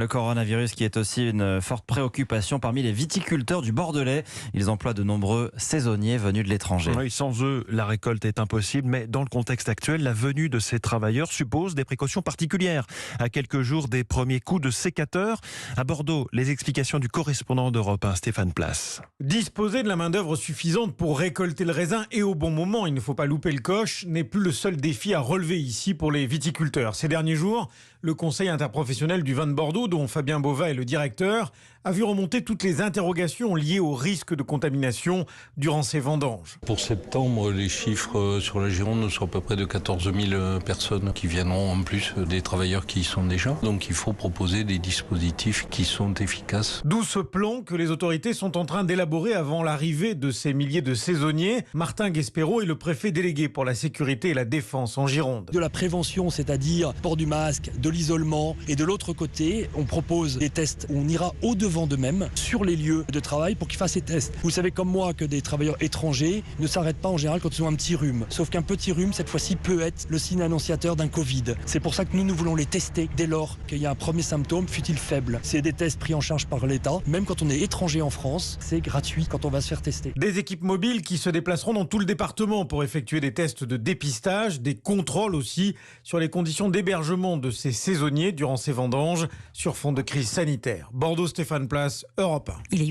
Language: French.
Le coronavirus qui est aussi une forte préoccupation parmi les viticulteurs du Bordelais. Ils emploient de nombreux saisonniers venus de l'étranger. Oui, sans eux, la récolte est impossible, mais dans le contexte actuel, la venue de ces travailleurs suppose des précautions particulières. À quelques jours des premiers coups de sécateur, à Bordeaux, les explications du correspondant d'Europe 1, Stéphane Place. Disposer de la main-d'œuvre suffisante pour récolter le raisin et au bon moment, il ne faut pas louper le coche, n'est plus le seul défi à relever ici pour les viticulteurs. Ces derniers jours, le Conseil interprofessionnel du vin de Bordeaux, dont Fabien Bova est le directeur, a vu remonter toutes les interrogations liées au risque de contamination durant ces vendanges. Pour septembre, les chiffres sur la Gironde sont à peu près de 14 000 personnes qui viendront en plus des travailleurs qui y sont déjà. Donc il faut proposer des dispositifs qui sont efficaces. D'où ce plan que les autorités sont en train d'élaborer avant l'arrivée de ces milliers de saisonniers. Martin Guespero est le préfet délégué pour la sécurité et la défense en Gironde. De la prévention, c'est-à-dire port du masque, de l'isolement, et de l'autre côté, on propose des tests où on ira au-devant d'eux-mêmes sur les lieux de travail pour qu'ils fassent ces tests. Vous savez comme moi que des travailleurs étrangers ne s'arrêtent pas en général quand ils ont un petit rhume. Sauf qu'un petit rhume, cette fois-ci, peut être le signe annonciateur d'un Covid. C'est pour ça que nous voulons les tester dès lors qu'il y a un premier symptôme, fût-il faible. C'est des tests pris en charge par l'État. Même quand on est étranger en France, c'est gratuit quand on va se faire tester. Des équipes mobiles qui se déplaceront dans tout le département pour effectuer des tests de dépistage, des contrôles aussi sur les conditions d'hébergement de ces saisonniers durant ces vendanges sur fond de crise sanitaire. Bordeaux, Stéphane Place, Europe 1.